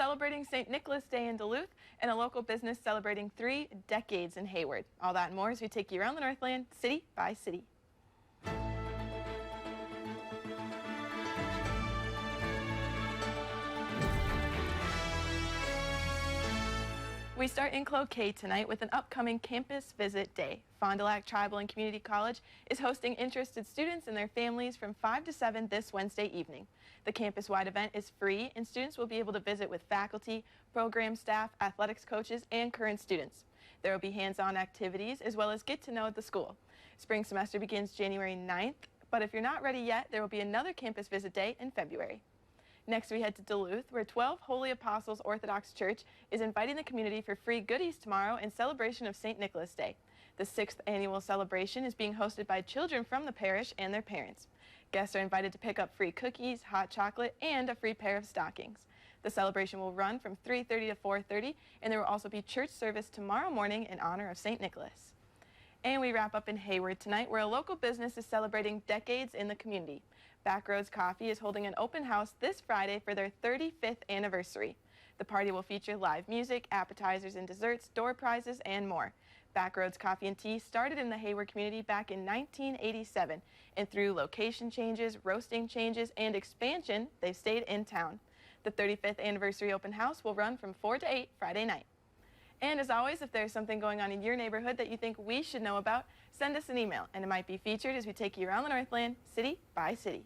celebrating St. Nicholas Day in Duluth, and a local business celebrating 3 decades in Hayward. All that and more as we take you around the Northland, city by city. We start in Cloquet tonight with an upcoming campus visit day. Fond du Lac Tribal and Community College is hosting interested students and their families from 5 to 7 this Wednesday evening. The campus-wide event is free, and students will be able to visit with faculty, program staff, athletics coaches, and current students. There will be hands-on activities as well as get to know the school. Spring semester begins January 9th, but if you're not ready yet, there will be another campus visit day in February. Next, we head to Duluth, where 12 Holy Apostles Orthodox Church is inviting the community for free goodies tomorrow in celebration of St. Nicholas Day. The 6th annual celebration is being hosted by children from the parish and their parents. Guests are invited to pick up free cookies, hot chocolate, and a free pair of stockings. The celebration will run from 3:30 to 4:30, and there will also be church service tomorrow morning in honor of St. Nicholas. And we wrap up in Hayward tonight, where a local business is celebrating decades in the community. Backroads Coffee is holding an open house this Friday for their 35th anniversary. The party will feature live music, appetizers and desserts, door prizes, and more. Backroads Coffee and Tea started in the Hayward community back in 1987, and through location changes, roasting changes, and expansion, they've stayed in town. The 35th anniversary open house will run from 4 to 8 Friday night. And as always, if there's something going on in your neighborhood that you think we should know about, send us an email, and it might be featured as we take you around the Northland, city by city.